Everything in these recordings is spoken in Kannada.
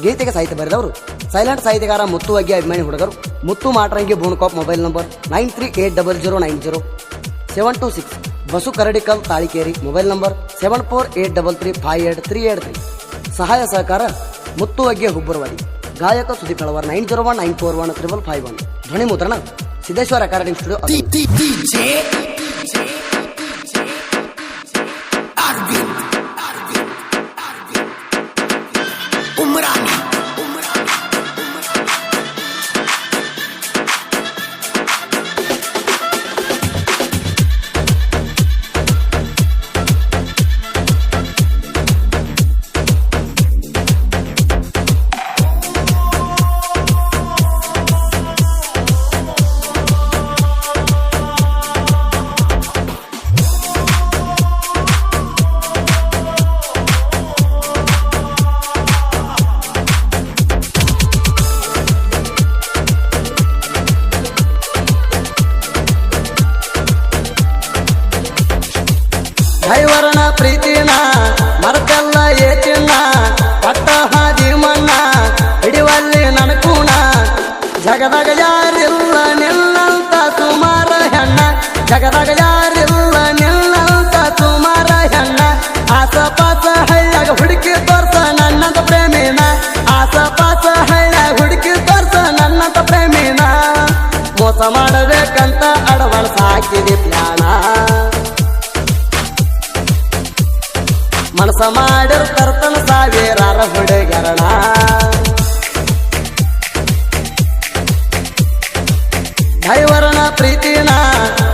ಗೀತೆಗೆ ಸಾಹಿತ್ಯ ಬರೆದವರು ಸೈಲೆಂಟ್ ಸಾಹಿತ್ಯಗಾರ ಮುತ್ತು ಅಗ್ಗಿ ಅಭಿಮಾನಿ ಹುಡುಗರು ಮುತ್ತು ಮಾಟ್ರಂಗಿ ಬೋನ್ಕಾಪ್ mobile number 9380090726 Basu Karadikal Talikeri mobile number 7483358383 ಸಹಾಯ ಸಹಕಾರ ಮುತ್ತು ಅಗ್ಗಿ ಹುಬ್ಬರವಾಡಿ ಗಾಯಕ ಸುದೀಪ್ ನಳವರ್ 9019413551 ಧ್ವನಿ ಮುದ್ರಣ ಸಿದ್ದೇಶ್ವರ ರೆಕಾರ್ಡಿಂಗ್ ಸ್ಟುಡಿಯೋ ಹೈವರ್ಣ ಪ್ರೀತಿನ ಮರತೆಲ್ಲ ಏಚಿನ ಪಟ್ಟ ಹಾದಿ ಮಣ್ಣ ಹಿಡಿವಲ್ಲಿ ನನಕೂಣ ಜಗದಾಗ ಯಾರಿಲ್ಲ ನಿಲ್ಲಂತ ಸುಮಾರ ಹೆಣ್ಣ ಜಗದಾಗ ಯಾರಿಲ್ಲ ನಿಲ್ಲಂತ ಸುಮಾರ ಹೆಣ್ಣ ಆಸಪಾಸ ಹಳ್ಳ್ಯಾಗ ಹುಡುಕಿ ತೋರ್ಸ ನನ್ನಂತ ಪ್ರೇಮಿನ ಆಸಪಾಸ ಹಳ್ಳ್ಯಾಗ ಹುಡುಕಿ ತೋರ್ಸ ನನ್ನಂತ ಪ್ರೇಮಿನ ಮೋಸ ಮಾಡಬೇಕಂತ ಅಡವಳ ಸಾಕಿದೆ ಪ್ಯಾಣ ಮನಸ ಮಾಡಿರ್ ತರ್ತನ ಸಾವಿರಾರ ಹುಡುಗರಣ ಹೈವರ್ಣ ಪ್ರೀತಿನ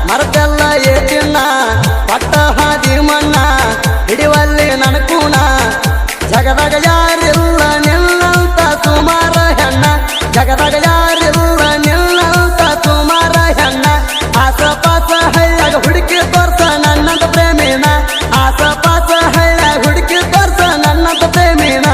ಮರತೆಲ್ಲ ಏಚಿನ ಪಟ್ಟ ಹಾದಿ ಮಣ್ಣ ಹಿಡಿವಲ್ಲಿ ನನಕೂಣ ಜಗದಾಗ ಯಾರಿಲ್ಲ ನಿಲ್ಲಂತ ಸುಮಾರ ಹೆಣ್ಣ ಜಗದಾಗ ಯಾರಿಲ್ಲ ನಿಲ್ಲಂತ ಸುಮಾರ ಹೆಣ್ಣ ಆಸಪಾಸ ಹಳ್ಳ್ಯಾಗ ಹುಡುಕಿ ತೋರ್ಸ ನನ್ನಂತ ಪ್ರೇಮಿನ ಆಸಪಾಸ ಹಳ್ಳ್ಯಾಗ ಹುಡುಕಿ ತೋರ್ಸ ನನ್ನಂತ ಪ್ರೇಮಿನ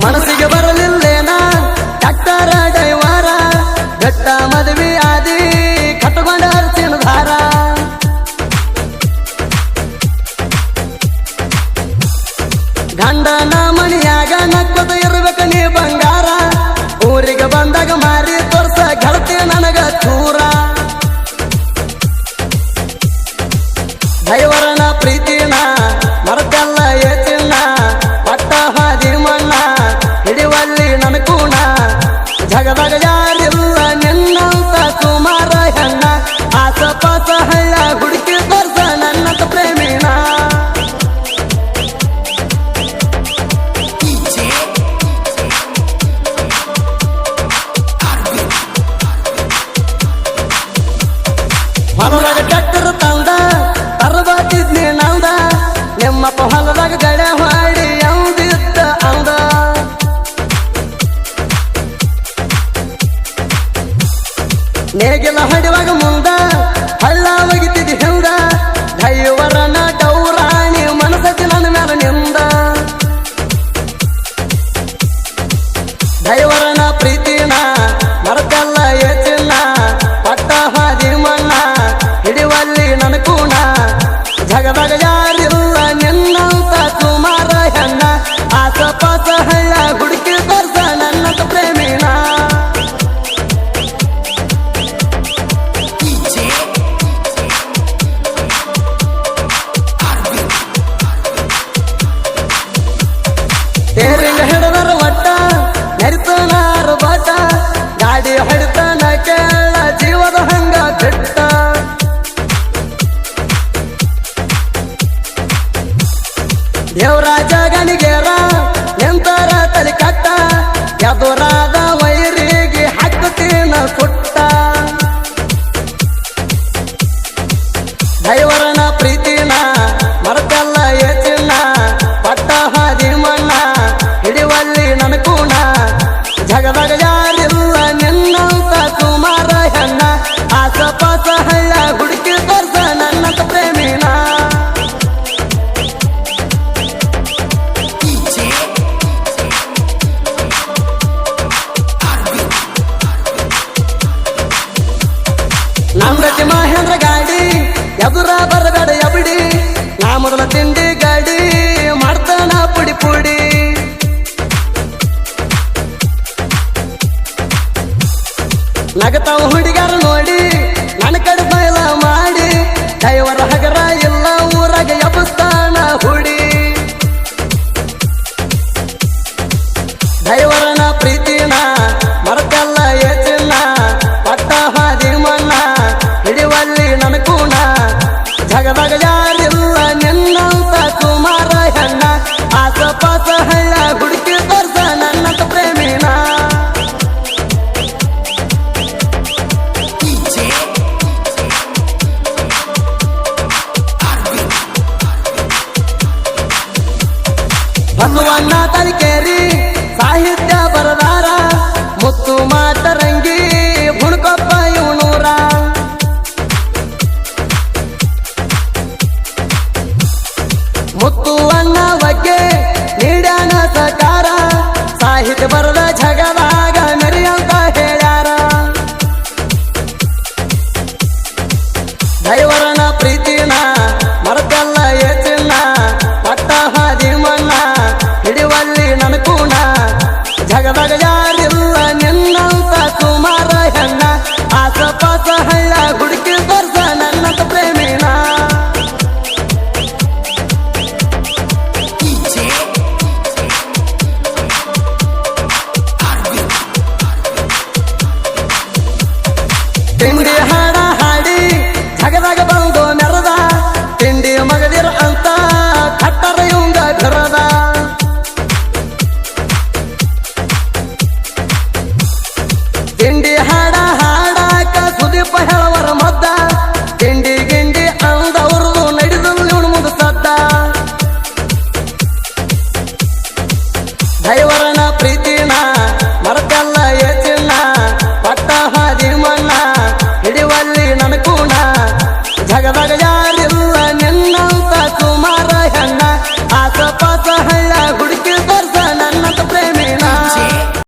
ಮನಸ್ಸಿಗೆ ಬರಲಿಲ್ಲೇನ ಡಾಕ್ಟರ ಡೈವರ ಬೆಟ್ಟ ಮದುವೆ ಆದಿ ಕಟ್ಟಕೊಂಡ ಅರ್ಚಿನ ಧಾರ ಗಂಡನ ಮಣಿಯಾಗ ನಕ್ಕದ ಇರ್ಬೇಕ ನೀ ಬಂಗಾರ ಊರಿಗೆ ಬಂದಾಗ ಮಾರಿ ತೋರ್ಸ ಗೆಳತಿ ನನಗ ಚೂರ ದೈವರನ ಪ್ರೀತಿನ ಮರತೆಲ್ಲ ಏಚಿನ ಪಟ್ಟ ಹಾದಿ ಮಣ್ಣ ಹಿಡಿವಲ್ಲಿ ನನಕೂಣ ಜಗದಾಗ ಯಾರಿಲ್ಲ ನಿನ್ನಂತ ಸುಮಾರ ಹೆಣ್ಣ ಆಸಪಾಸ ಹಳ್ಳ ಹುಡುಕಿ ತೋರ್ಸ ನನ್ನಂತ ಪ್ರೇಮಿನ ಹೊಲದಾಗ ಟ್ರ್ಯಾಕ್ಟರ್ ತಂದ ತರಬಾತಿದ್ನಿ ನಂದ ನಿಮ್ಮಪ್ಪ ಹೊಲದಾಗ ಗಡೆ ಮಾಡಿ ಯಾವುದಿದ್ದ ಅಂದ ನೇಗಿಲ ಹಡಿವಾಗ ಮುಂದ ಹಳ್ಳ ಒಗಿತಿದ್ದಿ ಹಿಂದ ದೈವರನ ಡೌರಾಣಿ ಮನಸತಿ ನನ್ನ ಮ್ಯಾಲ ನಿಂದ ದೈವರನ ಪ್ರೀತಿನ ಮರತೆಲ್ಲ ಏಚಿನ ಪಟ್ಟ ಹಾದಿ ಮಣ್ಣ ಹಿಡಿವಲ್ಲಿ ನನಕೂಣ ಜಗದಾಗ ಯಾರಿಲ್ಲ ನಿನ್ನಂತ ಸುಮಾರ ಹೆಣ್ಣ ಆಸಪಾಸ ಹಳ್ಳ ಹುಡುಕಿ ತೋರ್ಸ ನನ್ನಂತ ಪ್ರೇಮಿನ ತೇರಿಂಗ ಹಿಡದರ ಒಟ್ಟ ನೆರಿತನಾರ ಬಾಟ ಗಾಡಿ ಹಿಡಿತನ ಕೇಳ ಜೀವದ ಹಂಗ ಬಿಟ್ಟ ದೇವರಾಜ ಗಣಿಗೇರ ಎಂತರ ತಲೆ ಕಟ್ಟ ಎದುರಾದ ವೈರಿಗೆ ಹಾಕುತ್ತೀನ ಸುಟ್ಟ ದೈವರನ ಪ್ರೀತಿನ ಮರತೆಲ್ಲ ಏಚಿನ ಪಟ್ಟ ಹಾದಿ ಮಣ್ಣ ಹಿಡಿವಲ್ಲಿ ನನಕೂಣ ಜಗದಾಗ ಯಾರಿಲ್ಲ ನಿನ್ನಂತ ಸುಮಾರ ಮಹೇಂದ್ರ ಗಾಡಿ ಎದುರ ಬರಬೇಡ ಎಬಡಿ ನಾ ಮೊದಲ ತಿಂಡಿ ಗಾಡಿ ಮಾಡ್ತಾನ ಪುಡಿ ಪುಡಿ ನಗತಾವ ಹುಡುಗರ ನೋಡಿ ನನ್ನ ಕಡೆ ಬಯಲ ಮಾಡಿ ದೈವರ ಹಗರ ಎಲ್ಲ ಊರಾಗ ಎಬ್ಬಸ್ತಾನ ಹುಡಿ ದೈವರನ ಪ್ರೀತಿನ ಮರಕಲ್ಲ ಚಿನ್ನ ಪಟ್ಟ ಹಾದಿ ಮಣ್ಣ ಹಿಡಿವಲ್ಲಿ ನನ್ನ ಕೂಣ ಜಗದಾಗ ಯಾರಿಲ್ಲ ನಿನ್ನಂತ ಕುಮಾರ ಹೆಣ್ಣ ಆಸಪಾಸ ಹಳ್ಳ ಹುಡುಕಿ ತೋರ್ಸ ನನ್ನಂತ ಪ್ರೇಮಿನ ಬಸವಣ್ಣ ತಲಿಕೇರಿ ಸಾಹಿತ್ಯ ಬರದಾರ ಮುತ್ತು ಮಾತರಂಗಿ ಬುಣಕೊಪ್ಪ ಇವನೂರ ಮುತ್ತು ಅಣ್ಣ ಬಗ್ಗೆ ನೀಡ್ಯಾನ ಸಕಾರ ಸಾಹಿತ್ಯ ಬರದ ಜಗದಾಗ ಮೆರಿಯಂತ ಹೇಳ್ಯಾರ ದೈವರನ ಪ್ರೀತಿನ ಮರಕಲ್ಲ ಚಿನ್ನ ಪಟ್ಟ ಹಾದಿ ಮಣ್ಣ ಹಿಡಿವಲ್ಲಿ ನನ್ನ ಕೂಣ ಜಗದಾಗ ಯಾರಿಲ್ಲ ನಿನ್ನಂತ ಕುಮಾರ ಹೆಣ್ಣ ಆಸಪಾಸ ಹಳ್ಳ ಹುಡುಕಿ ತೋರ್ಸ ನನ್ನಂತ ಪ್ರೇಮಿನ ತಿಂಡಿ